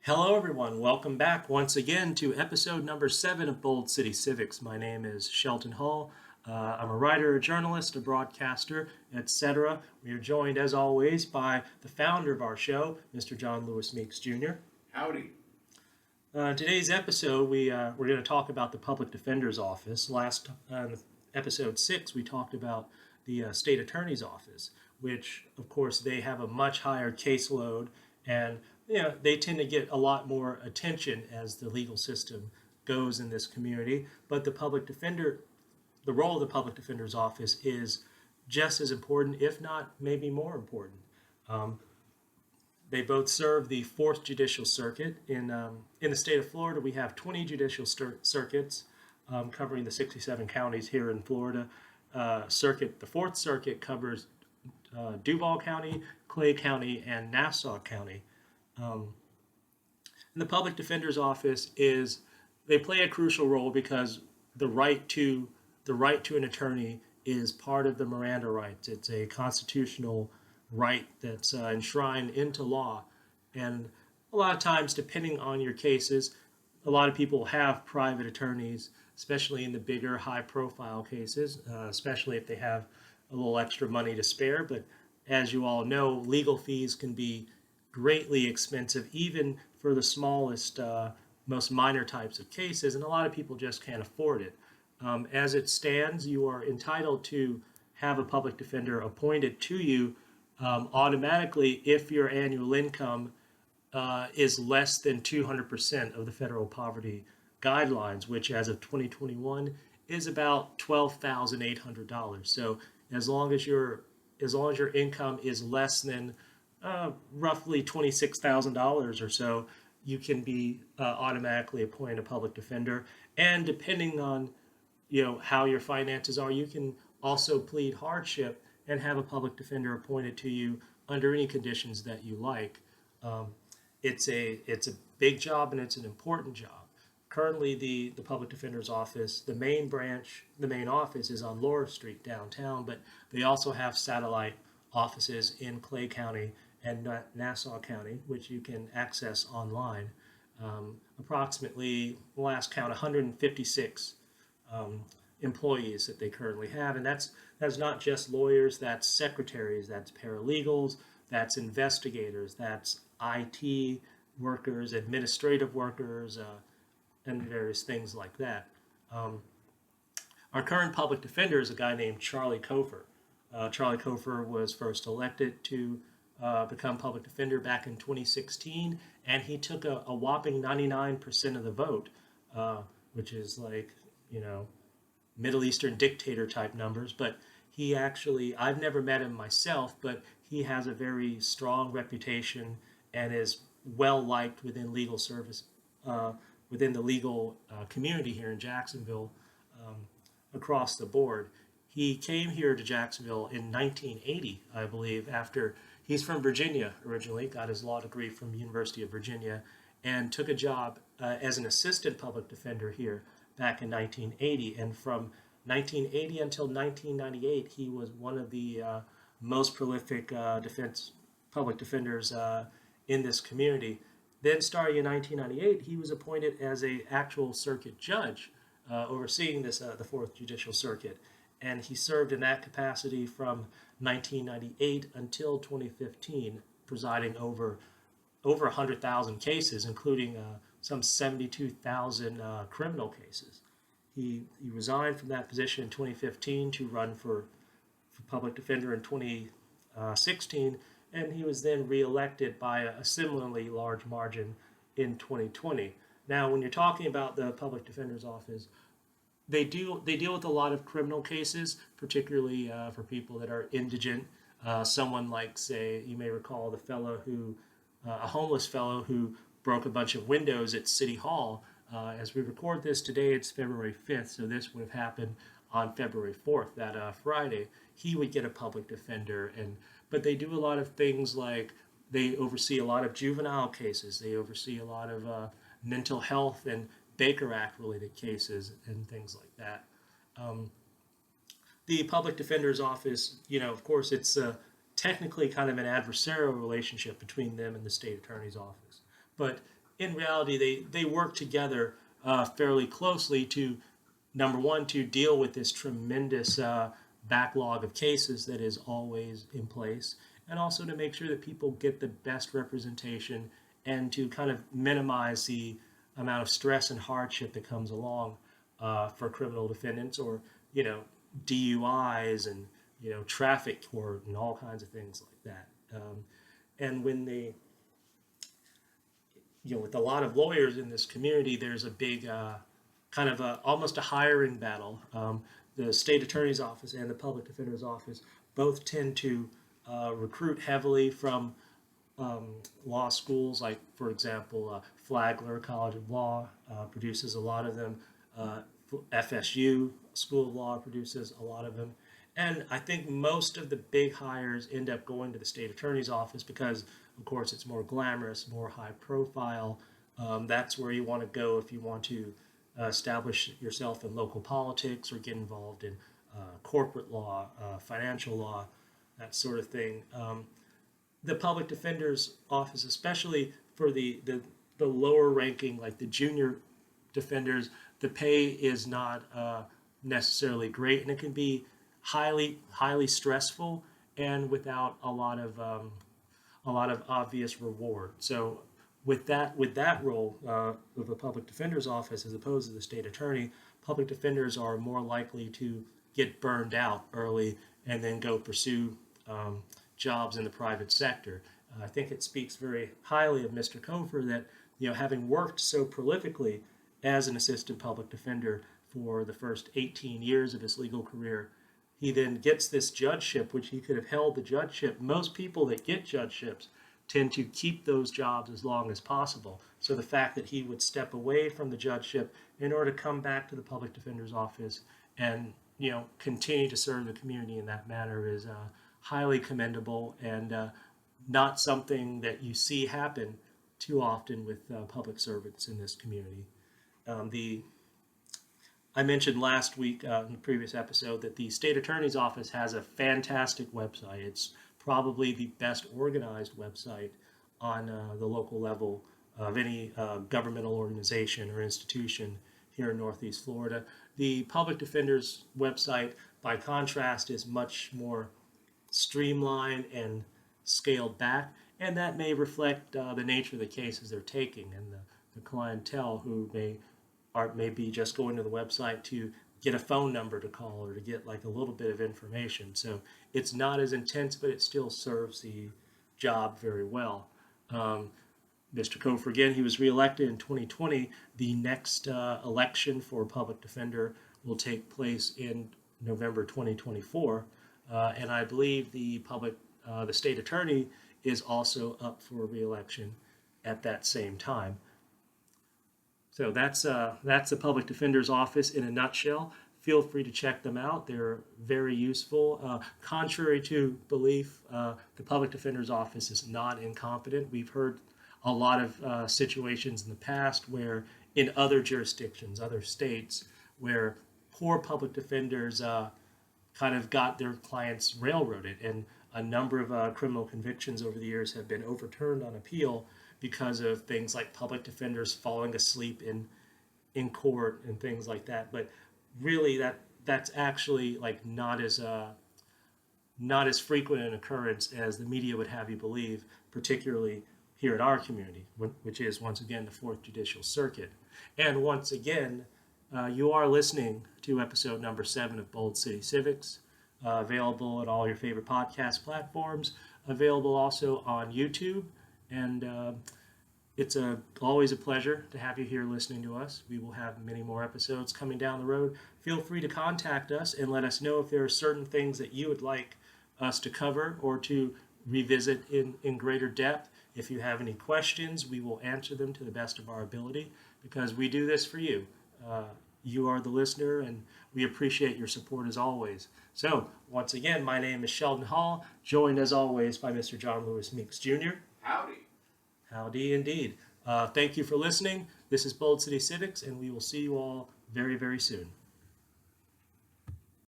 Hello, everyone. Welcome back once again to episode number 7 of Bold City Civics. My name is Shelton Hall. I'm a writer, a journalist, a broadcaster, etc. We are joined, as always, by the founder of our show, Mr. John Lewis Meeks Jr. Howdy. In today's episode, we're going to talk about the Public Defender's Office. In episode 6, we talked about the State Attorney's Office, which, of course, they have a much higher caseload, and they tend to get a lot more attention as the legal system goes in this community. But the role of the Public Defender's Office is just as important, if not maybe more important. Um, they both serve the Fourth Judicial Circuit. In the state of Florida, we have 20 judicial circuits covering the 67 counties here in Florida. The Fourth Circuit covers Duval County, Clay County, and Nassau County. Um, and the Public Defender's Office they play a crucial role because the right to an attorney is part of the Miranda rights. It's a constitutional right that's enshrined into law. And a lot of times, depending on your cases, a lot of people have private attorneys, especially in the bigger, high-profile cases, especially if they have a little extra money to spare. But as you all know, legal fees can be greatly expensive, even for the smallest, most minor types of cases, and a lot of people just can't afford it. As it stands, you are entitled to have a public defender appointed to you automatically if your annual income is less than 200% of the federal poverty guidelines, which as of 2021 is about $12,800. So as long as your income is less than roughly $26,000 or so, you can be automatically appointed a public defender. And depending on how your finances are, you can also plead hardship and have a public defender appointed to you under any conditions that you like. Um, it's a big job and it's an important job. Currently, the public defender's office, the main office is on Laura Street downtown, but they also have satellite offices in Clay County and Nassau County, which you can access online. Approximately, last count, 156 employees that they currently have, and that's not just lawyers, that's secretaries, that's paralegals, that's investigators, that's IT workers, administrative workers, and various things like that. Um, our current public defender is a guy named Charlie Cofer. Charlie Cofer was first elected to become public defender back in 2016, and he took a whopping 99% of the vote, which is like, Middle Eastern dictator type numbers. But I've never met him myself, but he has a very strong reputation and is well liked within legal service, within the legal community here in Jacksonville, um, across the board. He came here to Jacksonville in 1980, I believe, after he's from Virginia originally, got his law degree from the University of Virginia, and took a job as an assistant public defender here back in 1980. And from 1980 until 1998, he was one of the most prolific public defenders in this community. Then, starting in 1998, he was appointed as an actual circuit judge overseeing the Fourth Judicial Circuit. And he served in that capacity from 1998 until 2015, presiding over 100,000 cases, including some 72,000 criminal cases. He resigned from that position in 2015 to run for public defender in 2016, and he was then reelected by a similarly large margin in 2020. Now, when you're talking about the public defender's office, they deal with a lot of criminal cases, particularly for people that are indigent. Someone like, say, you may recall a homeless fellow who broke a bunch of windows at City Hall. As we record this today, it's February 5th, so this would have happened on February 4th, that Friday. He would get a public defender, but they do a lot of things like they oversee a lot of juvenile cases. They oversee a lot of mental health and Baker Act related cases and things like that. Um, the public defender's office, of course, it's technically kind of an adversarial relationship between them and the state attorney's office. But in reality, they work together fairly closely to, number one, to deal with this tremendous backlog of cases that is always in place, and also to make sure that people get the best representation and to kind of minimize the amount of stress and hardship that comes along for criminal defendants, or DUIs and traffic court and all kinds of things like that. And when they, with a lot of lawyers in this community, there's a big kind of almost a hiring battle. The state attorney's office and the public defender's office both tend to recruit heavily from law schools, like, for example, Flagler College of Law produces a lot of them. FSU School of Law produces a lot of them. And I think most of the big hires end up going to the state attorney's office because, of course, it's more glamorous, more high profile. That's where you want to go if you want to establish yourself in local politics or get involved in corporate law, financial law, that sort of thing. The public defender's office, especially for the lower ranking, like the junior defenders, the pay is not necessarily great, and it can be highly stressful and without a lot of obvious reward. So with that role of the public defender's office as opposed to the state attorney, public defenders are more likely to get burned out early and then go pursue jobs in the private sector. I think it speaks very highly of Mr. Cofer that, having worked so prolifically as an assistant public defender for the first 18 years of his legal career, he then gets this judgeship, which he could have held the judgeship. Most people that get judgeships tend to keep those jobs as long as possible. So the fact that he would step away from the judgeship in order to come back to the public defender's office and continue to serve the community in that manner is highly commendable, and not something that you see happen too often with public servants in this community. I mentioned last week in the previous episode that the state attorney's office has a fantastic website. It's probably the best organized website on the local level of any governmental organization or institution here in Northeast Florida. The public defender's website, by contrast, is much more streamlined and scaled back, and that may reflect the nature of the cases they're taking and the clientele who may be just going to the website to get a phone number to call or to get like a little bit of information. So it's not as intense, but it still serves the job very well. Mr. Cofer, again, he was reelected in 2020. The next election for public defender will take place in November 2024. And I believe the state attorney is also up for reelection at that same time. So that's the public defender's office in a nutshell. Feel free to check them out. They're very useful. Contrary to belief, the public defender's office is not incompetent. We've heard a lot of situations in the past where in other jurisdictions, other states, where poor public defenders kind of got their clients railroaded, and a number of criminal convictions over the years have been overturned on appeal because of things like public defenders falling asleep in court and things like that. But really, that's actually like not as frequent an occurrence as the media would have you believe, particularly here in our community, which is once again the Fourth Judicial Circuit. And once again, you are listening to episode number 7 of Bold City Civics, available at all your favorite podcast platforms, available also on YouTube. And it's always a pleasure to have you here listening to us. We will have many more episodes coming down the road. Feel free to contact us and let us know if there are certain things that you would like us to cover or to revisit in greater depth. If you have any questions, we will answer them to the best of our ability, because we do this for you. You are the listener, and we appreciate your support as always. So, once again, my name is Sheldon Hall, joined as always by Mr. John Lewis Meeks Jr. Howdy. Howdy indeed. Thank you for listening. This is Bold City Civics, and we will see you all very, very soon.